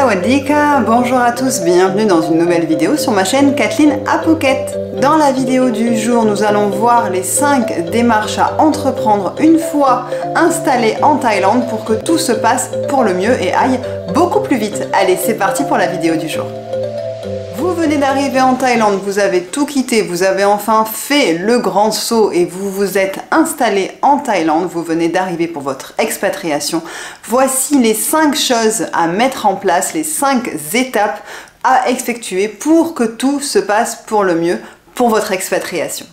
Sawadika, bonjour à tous, bienvenue dans une nouvelle vidéo sur ma chaîne Kathleen à Phuket. Dans la vidéo du jour, nous allons voir les 5 démarches à entreprendre une fois installé en Thaïlande pour que tout se passe pour le mieux et aille beaucoup plus vite. Allez, c'est parti pour la vidéo du jour. Vous venez d'arriver en Thaïlande, vous avez tout quitté, vous avez enfin fait le grand saut et vous vous êtes installé en Thaïlande, vous venez d'arriver pour votre expatriation. Voici les 5 choses à mettre en place, les 5 étapes à effectuer pour que tout se passe pour le mieux pour votre expatriation.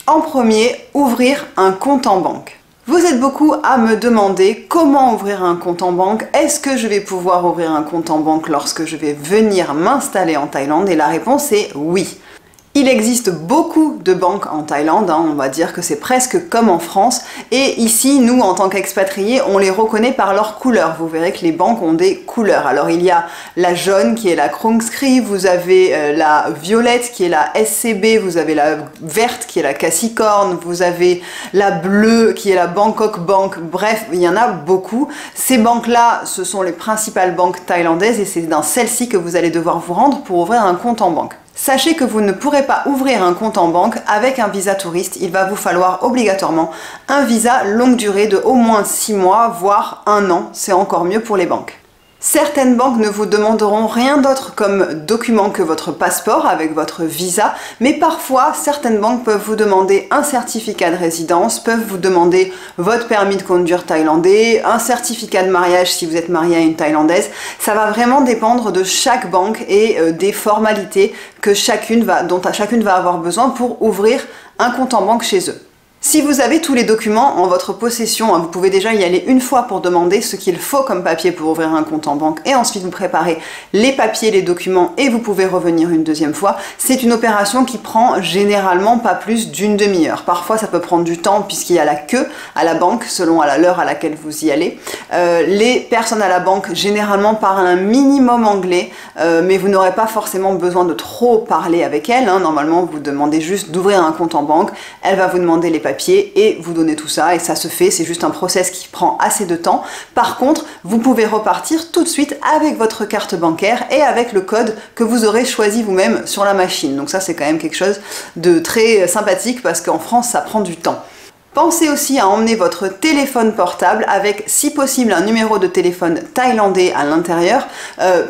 En premier, ouvrir un compte en banque. Vous êtes beaucoup à me demander comment ouvrir un compte en banque. Est-ce que je vais pouvoir ouvrir un compte en banque lorsque je vais venir m'installer en Thaïlande? Et la réponse est oui. Il existe beaucoup de banques en Thaïlande, on va dire que c'est presque comme en France. Et ici, nous, en tant qu'expatriés, on les reconnaît par leurs couleurs. Vous verrez que les banques ont des couleurs. Alors, il y a la jaune qui est la Krungsri, vous avez la violette qui est la SCB, vous avez la verte qui est la Cassicorn, vous avez la bleue qui est la Bangkok Bank. Bref, il y en a beaucoup. Ces banques-là, ce sont les principales banques thaïlandaises et c'est dans celles-ci que vous allez devoir vous rendre pour ouvrir un compte en banque. Sachez que vous ne pourrez pas ouvrir un compte en banque avec un visa touriste. Il va vous falloir obligatoirement un visa longue durée de au moins 6 mois, voire 1 an. C'est encore mieux pour les banques. Certaines banques ne vous demanderont rien d'autre comme document que votre passeport avec votre visa, mais parfois certaines banques peuvent vous demander un certificat de résidence, peuvent vous demander votre permis de conduire thaïlandais, un certificat de mariage si vous êtes marié à une Thaïlandaise. Ça va vraiment dépendre de chaque banque et des formalités que dont chacune va avoir besoin pour ouvrir un compte en banque chez eux. Si vous avez tous les documents en votre possession, vous pouvez déjà y aller une fois pour demander ce qu'il faut comme papier pour ouvrir un compte en banque et ensuite vous préparez les papiers, les documents et vous pouvez revenir une deuxième fois. C'est une opération qui prend généralement pas plus d'une demi-heure. Parfois ça peut prendre du temps puisqu'il y a la queue à la banque selon l'heure à laquelle vous y allez. Les personnes à la banque généralement parlent un minimum anglais mais vous n'aurez pas forcément besoin de trop parler avec elles. Normalement vous demandez juste d'ouvrir un compte en banque, elle va vous demander les papiers et vous donnez tout ça et ça se fait, c'est juste un process qui prend assez de temps. Par contre, vous pouvez repartir tout de suite avec votre carte bancaire et avec le code que vous aurez choisi vous-même sur la machine. Donc ça c'est quand même quelque chose de très sympathique parce qu'en France ça prend du temps. Pensez aussi à emmener votre téléphone portable avec, si possible, un numéro de téléphone thaïlandais à l'intérieur,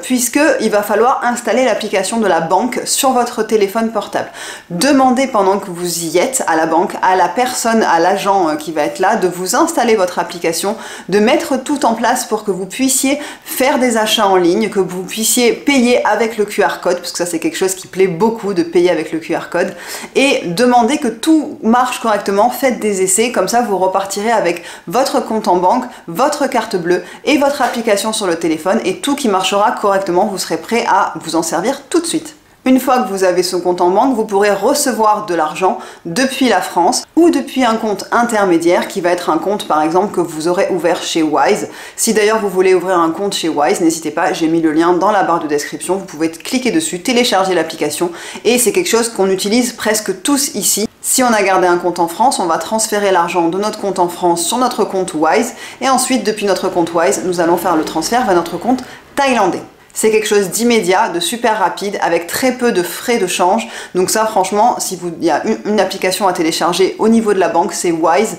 puisqu'il va falloir installer l'application de la banque sur votre téléphone portable. Demandez pendant que vous y êtes à la banque, à la personne, à l'agent qui va être là, de vous installer votre application, de mettre tout en place pour que vous puissiez faire des achats en ligne, que vous puissiez payer avec le QR code, parce que ça c'est quelque chose qui plaît beaucoup de payer avec le QR code, et demandez que tout marche correctement, faites des essais. Comme ça vous repartirez avec votre compte en banque, votre carte bleue et votre application sur le téléphone et tout qui marchera correctement, vous serez prêt à vous en servir tout de suite. Une fois que vous avez ce compte en banque, vous pourrez recevoir de l'argent depuis la France ou depuis un compte intermédiaire qui va être un compte par exemple que vous aurez ouvert chez Wise. Si d'ailleurs vous voulez ouvrir un compte chez Wise, n'hésitez pas, j'ai mis le lien dans la barre de description, vous pouvez cliquer dessus, télécharger l'application et c'est quelque chose qu'on utilise presque tous ici. Si on a gardé un compte en France, on va transférer l'argent de notre compte en France sur notre compte Wise et ensuite depuis notre compte Wise, nous allons faire le transfert vers notre compte thaïlandais. C'est quelque chose d'immédiat, de super rapide, avec très peu de frais de change. Donc ça, franchement, il y a une application à télécharger au niveau de la banque, c'est Wise.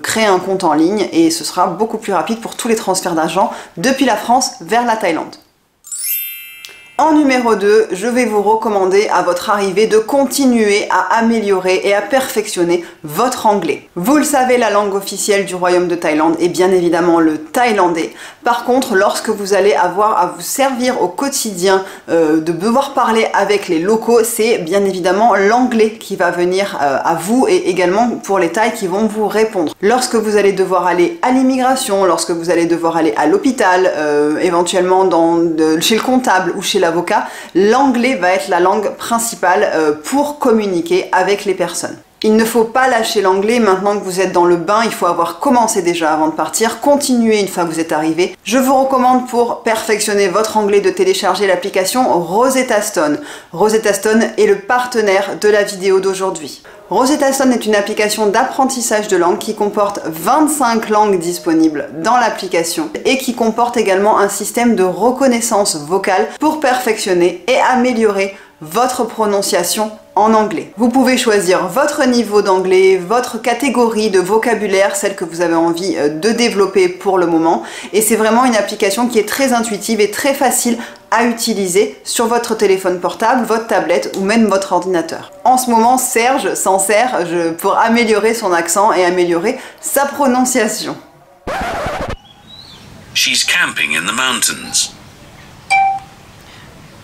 Créez un compte en ligne et ce sera beaucoup plus rapide pour tous les transferts d'argent depuis la France vers la Thaïlande. En numéro 2, je vais vous recommander à votre arrivée de continuer à améliorer et à perfectionner votre anglais. Vous le savez, la langue officielle du Royaume de Thaïlande est bien évidemment le thaïlandais. Par contre, lorsque vous allez avoir à vous servir au quotidien de devoir parler avec les locaux, c'est bien évidemment l'anglais qui va venir à vous et également pour les Thaïs qui vont vous répondre. Lorsque vous allez devoir aller à l'immigration, lorsque vous allez devoir aller à l'hôpital, éventuellement chez le comptable ou chez l'avocat, l'anglais va être la langue principale pour communiquer avec les personnes. Il ne faut pas lâcher l'anglais maintenant que vous êtes dans le bain, il faut avoir commencé déjà avant de partir, continuez une fois que vous êtes arrivé. Je vous recommande pour perfectionner votre anglais de télécharger l'application Rosetta Stone. Rosetta Stone est le partenaire de la vidéo d'aujourd'hui. Rosetta Stone est une application d'apprentissage de langue qui comporte 25 langues disponibles dans l'application et qui comporte également un système de reconnaissance vocale pour perfectionner et améliorer votre prononciation en anglais. Vous pouvez choisir votre niveau d'anglais, votre catégorie de vocabulaire, celle que vous avez envie de développer pour le moment. Et c'est vraiment une application qui est très intuitive et très facile à utiliser sur votre téléphone portable, votre tablette ou même votre ordinateur. En ce moment, Serge s'en sert pour améliorer son accent et améliorer sa prononciation. She's camping in the mountains.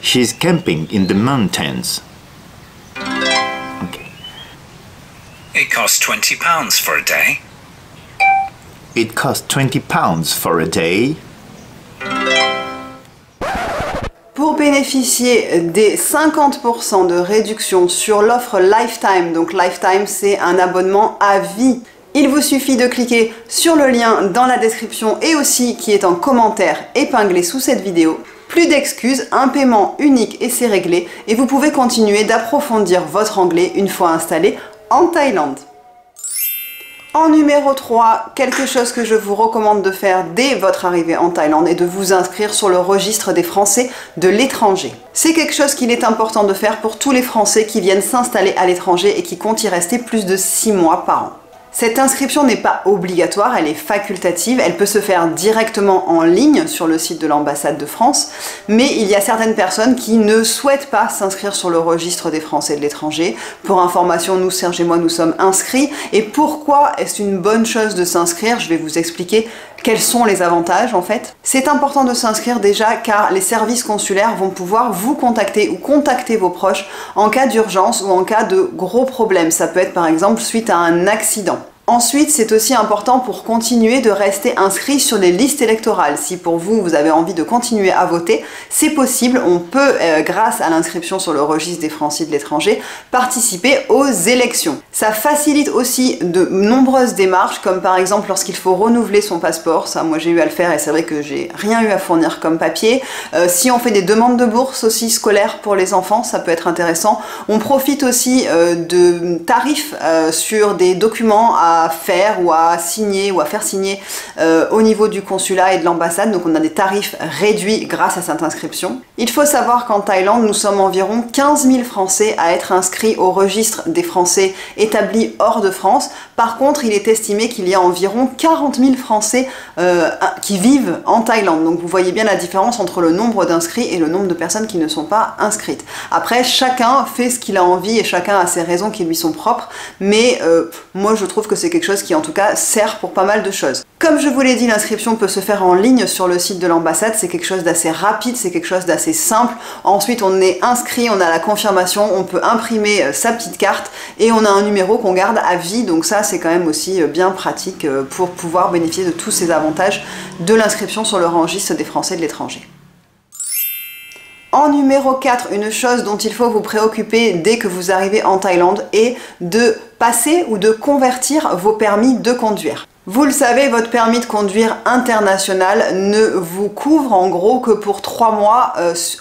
She's camping in the mountains. Okay. It costs £20 for a day. It costs £20 for a day. Pour bénéficier des 50% de réduction sur l'offre Lifetime, donc Lifetime c'est un abonnement à vie, il vous suffit de cliquer sur le lien dans la description et aussi qui est en commentaire épinglé sous cette vidéo. Plus d'excuses, un paiement unique et c'est réglé et vous pouvez continuer d'approfondir votre anglais une fois installé en Thaïlande. En numéro 3, quelque chose que je vous recommande de faire dès votre arrivée en Thaïlande est de vous inscrire sur le registre des Français de l'étranger. C'est quelque chose qu'il est important de faire pour tous les Français qui viennent s'installer à l'étranger et qui comptent y rester plus de 6 mois par an. Cette inscription n'est pas obligatoire, elle est facultative, elle peut se faire directement en ligne sur le site de l'ambassade de France, mais il y a certaines personnes qui ne souhaitent pas s'inscrire sur le registre des Français de l'étranger. Pour information, nous, Serge et moi, nous sommes inscrits. Et pourquoi est-ce une bonne chose de s'inscrire? Je vais vous expliquer quels sont les avantages en fait. C'est important de s'inscrire déjà car les services consulaires vont pouvoir vous contacter ou contacter vos proches en cas d'urgence ou en cas de gros problèmes. Ça peut être par exemple suite à un accident. Ensuite, c'est aussi important pour continuer de rester inscrit sur les listes électorales. Si pour vous, vous avez envie de continuer à voter, c'est possible. On peut, grâce à l'inscription sur le registre des Français de l'étranger, participer aux élections. Ça facilite aussi de nombreuses démarches, comme par exemple lorsqu'il faut renouveler son passeport. Ça, moi, j'ai eu à le faire et c'est vrai que j'ai rien eu à fournir comme papier. Si on fait des demandes de bourse aussi scolaires pour les enfants, ça peut être intéressant. On profite aussi de tarifs sur des documents à faire ou à signer ou à faire signer au niveau du consulat et de l'ambassade. Donc on a des tarifs réduits grâce à cette inscription. Il faut savoir qu'en Thaïlande, nous sommes environ 15 000 Français à être inscrits au registre des Français établis hors de France. Par contre, il est estimé qu'il y a environ 40 000 Français qui vivent en Thaïlande. Donc vous voyez bien la différence entre le nombre d'inscrits et le nombre de personnes qui ne sont pas inscrites. Après, chacun fait ce qu'il a envie et chacun a ses raisons qui lui sont propres. Mais moi, je trouve que c'est quelque chose qui en tout cas sert pour pas mal de choses. Comme je vous l'ai dit, l'inscription peut se faire en ligne sur le site de l'ambassade, c'est quelque chose d'assez rapide, c'est quelque chose d'assez simple. Ensuite on est inscrit, on a la confirmation, on peut imprimer sa petite carte et on a un numéro qu'on garde à vie, donc ça c'est quand même aussi bien pratique pour pouvoir bénéficier de tous ces avantages de l'inscription sur le registre des Français de l'étranger. En numéro 4, une chose dont il faut vous préoccuper dès que vous arrivez en Thaïlande est de passer ou de convertir vos permis de conduire. Vous le savez, votre permis de conduire international ne vous couvre en gros que pour 3 mois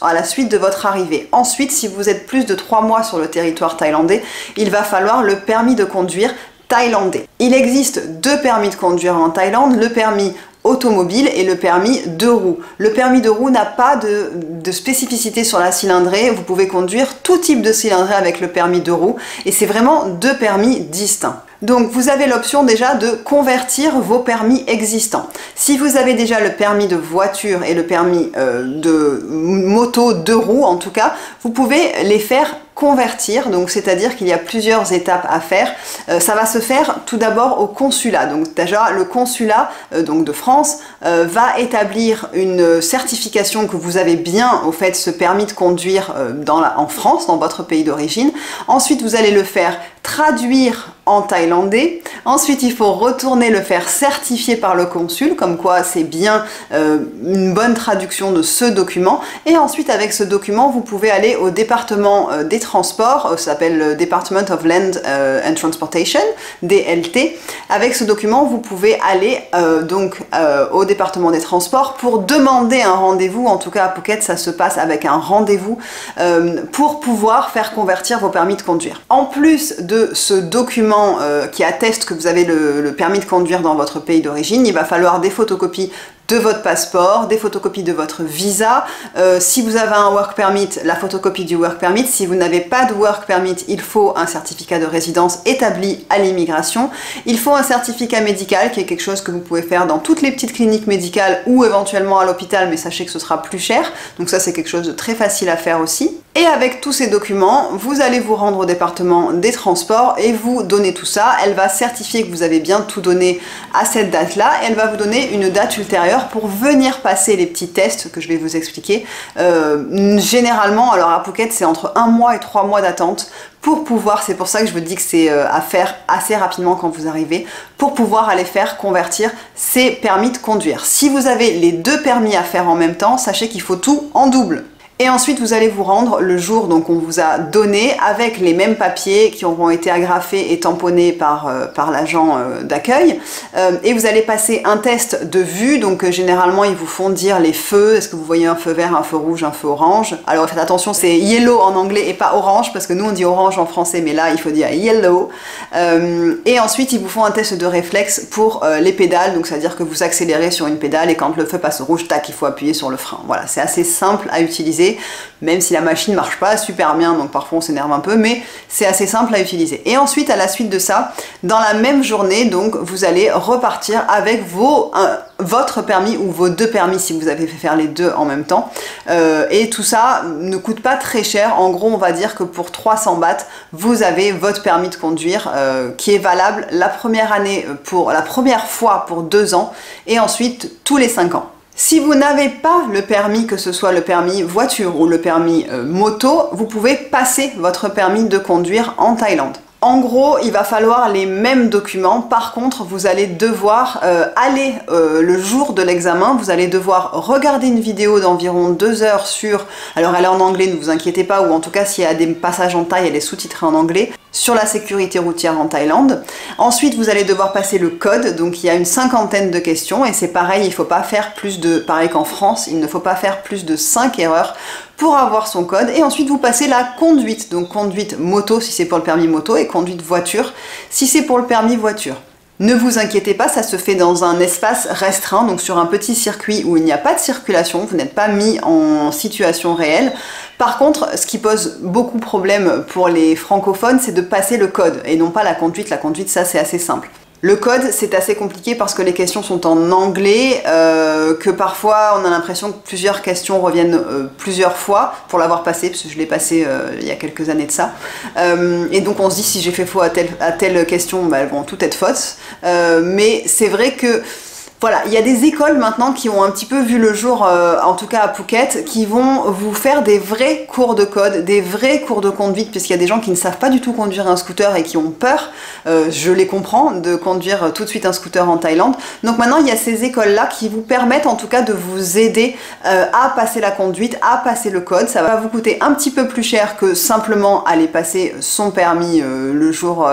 à la suite de votre arrivée. Ensuite, si vous êtes plus de 3 mois sur le territoire thaïlandais, il va falloir le permis de conduire thaïlandais. Il existe 2 permis de conduire en Thaïlande, le permis automobile et le permis 2 roues. Le permis 2 roues n'a pas de spécificité sur la cylindrée, vous pouvez conduire tout type de cylindrée avec le permis 2 roues et c'est vraiment 2 permis distincts. Donc vous avez l'option déjà de convertir vos permis existants. Si vous avez déjà le permis de voiture et le permis de moto 2 roues en tout cas, vous pouvez les faire convertir, donc c'est-à-dire qu'il y a plusieurs étapes à faire. Ça va se faire tout d'abord au consulat. Donc déjà le consulat donc de France va établir une certification que vous avez bien au fait ce permis de conduire en France, dans votre pays d'origine. Ensuite vous allez le faire traduire en thaïlandais. Ensuite, il faut retourner le faire certifier par le consul, comme quoi c'est bien une bonne traduction de ce document. Et ensuite, avec ce document, vous pouvez aller au département des transport, ça s'appelle le Department of Land and Transportation, DLT. Avec ce document, vous pouvez aller au département des transports pour demander un rendez-vous. En tout cas à Phuket, ça se passe avec un rendez-vous pour pouvoir faire convertir vos permis de conduire. En plus de ce document qui atteste que vous avez le permis de conduire dans votre pays d'origine, il va falloir des photocopies de votre passeport, des photocopies de votre visa. Si vous avez un work permit, la photocopie du work permit. Si vous n'avez pas de work permit, il faut un certificat de résidence établi à l'immigration. Il faut un certificat médical qui est quelque chose que vous pouvez faire dans toutes les petites cliniques médicales ou éventuellement à l'hôpital, mais sachez que ce sera plus cher. Donc ça, c'est quelque chose de très facile à faire aussi. Et avec tous ces documents, vous allez vous rendre au département des transports et vous donner tout ça. Elle va certifier que vous avez bien tout donné à cette date-là. Elle va vous donner une date ultérieure pour venir passer les petits tests que je vais vous expliquer. Généralement, alors à Phuket, c'est entre 1 mois et 3 mois d'attente pour pouvoir, c'est pour ça que je vous dis que c'est à faire assez rapidement quand vous arrivez, pour pouvoir aller faire convertir ces permis de conduire. Si vous avez les 2 permis à faire en même temps, sachez qu'il faut tout en double. Et ensuite, vous allez vous rendre le jour donc on vous a donné avec les mêmes papiers qui auront été agrafés et tamponnés par l'agent d'accueil. Et vous allez passer un test de vue. Donc généralement, ils vous font dire les feux. Est-ce que vous voyez un feu vert, un feu rouge, un feu orange? Alors faites attention, c'est yellow en anglais et pas orange parce que nous on dit orange en français, mais là il faut dire yellow. Et ensuite, ils vous font un test de réflexe pour les pédales. Donc c'est-à-dire que vous accélérez sur une pédale et quand le feu passe au rouge, tac, il faut appuyer sur le frein. Voilà, c'est assez simple à utiliser. Même si la machine marche pas super bien, donc parfois on s'énerve un peu, mais c'est assez simple à utiliser. Et ensuite, à la suite de ça, dans la même journée, donc vous allez repartir avec votre permis ou vos 2 permis si vous avez fait faire les 2 en même temps. Et tout ça ne coûte pas très cher. En gros, on va dire que pour 300 bahts, vous avez votre permis de conduire qui est valable la première année pour la première fois pour 2 ans et ensuite tous les 5 ans. Si vous n'avez pas le permis, que ce soit le permis voiture ou le permis moto, vous pouvez passer votre permis de conduire en Thaïlande. En gros, il va falloir les mêmes documents. Par contre, vous allez devoir aller le jour de l'examen, vous allez devoir regarder une vidéo d'environ 2 heures sur... Alors elle est en anglais, ne vous inquiétez pas, ou en tout cas s'il y a des passages en thaï, elle est sous-titrée en anglais, sur la sécurité routière en Thaïlande. Ensuite, vous allez devoir passer le code, donc il y a une 50aine de questions, et c'est pareil, il ne faut pas faire plus de... Pareil qu'en France, il ne faut pas faire plus de 5 erreurs pour avoir son code. Et ensuite, vous passez la conduite, donc conduite moto si c'est pour le permis moto, et conduite voiture si c'est pour le permis voiture. Ne vous inquiétez pas, ça se fait dans un espace restreint, donc sur un petit circuit où il n'y a pas de circulation, vous n'êtes pas mis en situation réelle. Par contre, ce qui pose beaucoup de problèmes pour les francophones, c'est de passer le code, et non pas la conduite. La conduite, ça c'est assez simple. Le code, c'est assez compliqué parce que les questions sont en anglais, que parfois on a l'impression que plusieurs questions reviennent plusieurs fois pour l'avoir passé, parce que je l'ai passé il y a quelques années de ça. Et donc on se dit si j'ai fait faux à telle question, bah, elles vont toutes être fausses. Mais c'est vrai que voilà, il y a des écoles maintenant qui ont un petit peu vu le jour, en tout cas à Phuket, qui vont vous faire des vrais cours de code, des vrais cours de conduite, puisqu'il y a des gens qui ne savent pas du tout conduire un scooter et qui ont peur, je les comprends, de conduire tout de suite un scooter en Thaïlande. Donc maintenant, il y a ces écoles-là qui vous permettent en tout cas de vous aider à passer la conduite, à passer le code. Ça va vous coûter un petit peu plus cher que simplement aller passer son permis le jour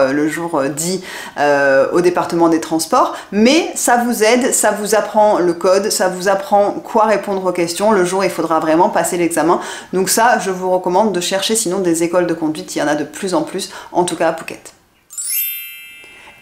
dit au département des transports, mais ça vous aide. Ça vous apprend le code, ça vous apprend quoi répondre aux questions. Le jour, il faudra vraiment passer l'examen. Donc ça, je vous recommande de chercher sinon des écoles de conduite. Il y en a de plus en plus, en tout cas à Phuket.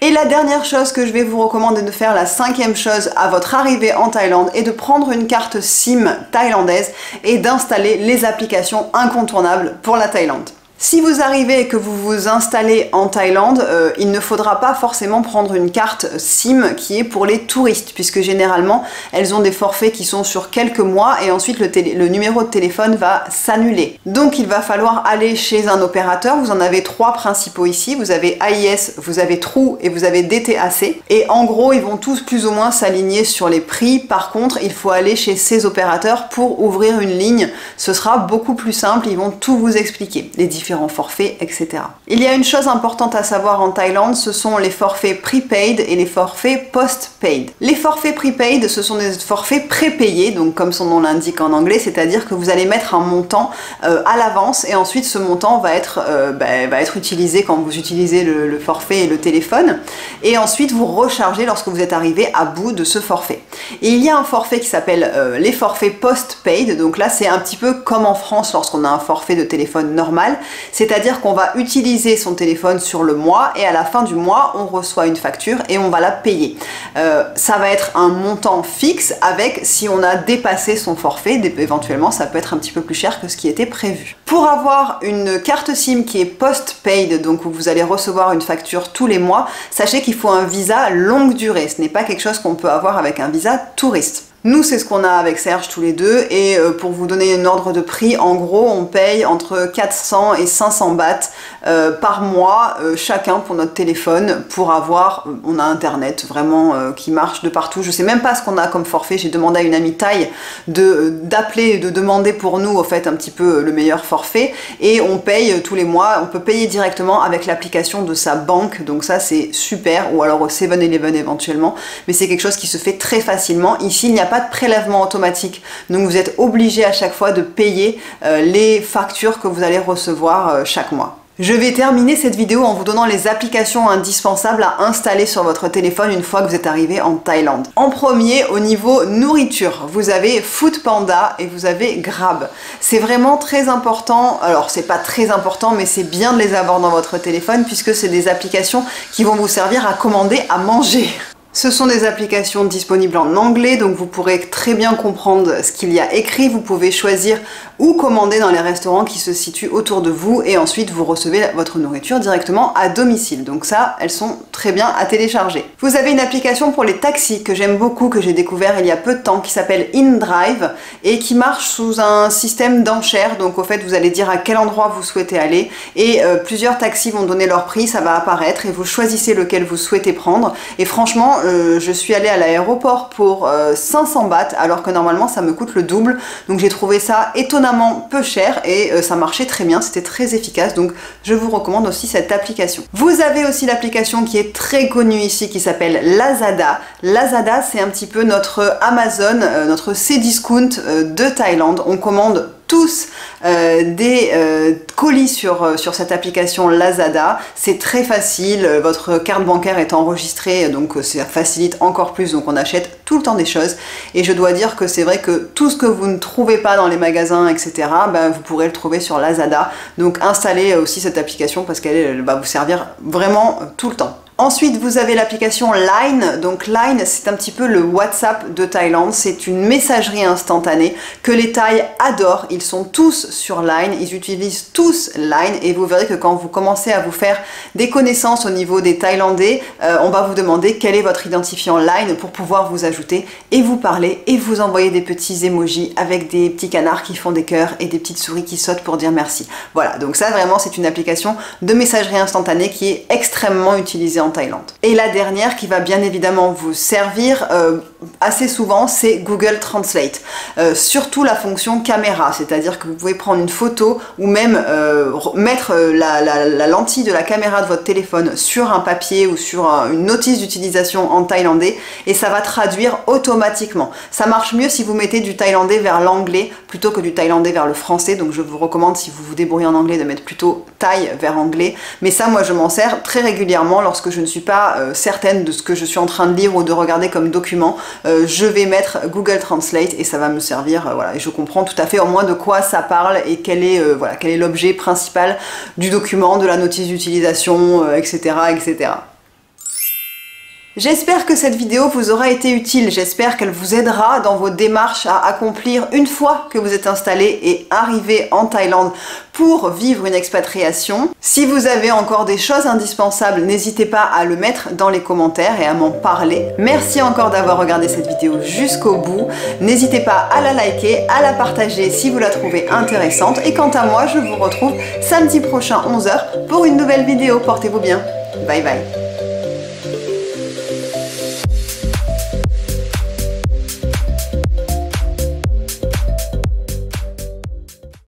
Et la dernière chose que je vais vous recommander de faire, la 5e chose à votre arrivée en Thaïlande, est de prendre une carte SIM thaïlandaise et d'installer les applications incontournables pour la Thaïlande. Si vous arrivez et que vous vous installez en Thaïlande, il ne faudra pas forcément prendre une carte SIM qui est pour les touristes, puisque généralement elles ont des forfaits qui sont sur quelques mois et ensuite le numéro de téléphone va s'annuler. Donc il va falloir aller chez un opérateur. Vous en avez 3 principaux ici. Vous avez AIS, vous avez True et vous avez DTAC. Et en gros, ils vont tous plus ou moins s'aligner sur les prix. Par contre, il faut aller chez ces opérateurs pour ouvrir une ligne. Ce sera beaucoup plus simple. Ils vont tout vous expliquer, les différents différents forfaits, etc. Il y a une chose importante à savoir en Thaïlande, ce sont les forfaits prepaid et les forfaits postpaid. Les forfaits prepaid, ce sont des forfaits prépayés, donc comme son nom l'indique en anglais, c'est-à-dire que vous allez mettre un montant à l'avance et ensuite ce montant va être utilisé quand vous utilisez le forfait et le téléphone, et ensuite vous rechargez lorsque vous êtes arrivé à bout de ce forfait. Et il y a un forfait qui s'appelle les forfaits postpaid, donc là c'est un petit peu comme en France lorsqu'on a un forfait de téléphone normal, c'est-à-dire qu'on va utiliser son téléphone sur le mois et à la fin du mois on reçoit une facture et on va la payer. Ça va être un montant fixe avec, si on a dépassé son forfait, éventuellement ça peut être un petit peu plus cher que ce qui était prévu. Pour avoir une carte SIM qui est postpaid, donc où vous allez recevoir une facture tous les mois, sachez qu'il faut un visa longue durée, ce n'est pas quelque chose qu'on peut avoir avec un visa touriste. Nous, c'est ce qu'on a avec Serge tous les deux, et pour vous donner un ordre de prix, en gros, on paye entre 400 et 500 bahts par mois, chacun pour notre téléphone, pour avoir, on a internet vraiment qui marche de partout. Je sais même pas ce qu'on a comme forfait, j'ai demandé à une amie thaï d'appeler et de demander pour nous, au fait, un petit peu le meilleur forfait, et on paye tous les mois, on peut payer directement avec l'application de sa banque, donc ça c'est super, ou alors au 7-Eleven éventuellement, mais c'est quelque chose qui se fait très facilement. Ici, il n'y a pas de prélèvement automatique, donc vous êtes obligé à chaque fois de payer les factures que vous allez recevoir chaque mois. Je vais terminer cette vidéo en vous donnant les applications indispensables à installer sur votre téléphone une fois que vous êtes arrivé en Thaïlande. En premier, au niveau nourriture, vous avez Foodpanda et vous avez Grab. C'est vraiment très important, alors c'est pas très important, mais c'est bien de les avoir dans votre téléphone puisque c'est des applications qui vont vous servir à commander à manger. Ce sont des applications disponibles en anglais, donc vous pourrez très bien comprendre ce qu'il y a écrit. Vous pouvez choisir ou commander dans les restaurants qui se situent autour de vous et ensuite vous recevez votre nourriture directement à domicile. Donc ça, elles sont très bien à télécharger. Vous avez une application pour les taxis que j'aime beaucoup, que j'ai découvert il y a peu de temps, qui s'appelle InDrive et qui marche sous un système d'enchères. Donc au fait, vous allez dire à quel endroit vous souhaitez aller et plusieurs taxis vont donner leur prix, ça va apparaître et vous choisissez lequel vous souhaitez prendre. Et franchement, je suis allée à l'aéroport pour 500 bahts alors que normalement ça me coûte le double, donc j'ai trouvé ça étonnamment peu cher et ça marchait très bien, c'était très efficace, donc je vous recommande aussi cette application. Vous avez aussi l'application qui est très connue ici qui s'appelle Lazada. Lazada, c'est un petit peu notre Amazon, notre Cdiscount de Thaïlande. On commande tous des colis sur cette application Lazada. C'est très facile, votre carte bancaire est enregistrée, donc ça facilite encore plus, donc on achète tout le temps des choses. Et je dois dire que c'est vrai que tout ce que vous ne trouvez pas dans les magasins, etc., ben, vous pourrez le trouver sur Lazada. Donc installez aussi cette application parce qu'elle va vous servir vraiment tout le temps. Ensuite, vous avez l'application Line. Donc Line, c'est un petit peu le WhatsApp de Thaïlande. C'est une messagerie instantanée que les Thaïs adorent. Ils sont tous sur Line, ils utilisent tous Line et vous verrez que quand vous commencez à vous faire des connaissances au niveau des Thaïlandais, on va vous demander quel est votre identifiant Line pour pouvoir vous ajouter et vous parler et vous envoyer des petits emojis avec des petits canards qui font des cœurs et des petites souris qui sautent pour dire merci. Voilà, donc ça vraiment c'est une application de messagerie instantanée qui est extrêmement utilisée en Thaïlande. Et la dernière qui va bien évidemment vous servir assez souvent, c'est Google Translate. Surtout la fonction caméra, c'est-à-dire que vous pouvez prendre une photo ou même mettre la lentille de la caméra de votre téléphone sur un papier ou sur une notice d'utilisation en thaïlandais et ça va traduire automatiquement. Ça marche mieux si vous mettez du thaïlandais vers l'anglais plutôt que du thaïlandais vers le français, donc je vous recommande si vous vous débrouillez en anglais de mettre plutôt thaï vers anglais, mais ça moi je m'en sers très régulièrement lorsque je ne suis pas certaine de ce que je suis en train de lire ou de regarder comme document. Je vais mettre Google Translate et ça va me servir, voilà, et je comprends tout à fait au moins de quoi ça parle et quel est l'objet principal du document, de la notice d'utilisation, etc., etc. J'espère que cette vidéo vous aura été utile, j'espère qu'elle vous aidera dans vos démarches à accomplir une fois que vous êtes installé et arrivé en Thaïlande pour vivre une expatriation. Si vous avez encore des choses indispensables, n'hésitez pas à le mettre dans les commentaires et à m'en parler. Merci encore d'avoir regardé cette vidéo jusqu'au bout. N'hésitez pas à la liker, à la partager si vous la trouvez intéressante. Et quant à moi, je vous retrouve samedi prochain 11 h pour une nouvelle vidéo. Portez-vous bien. Bye bye.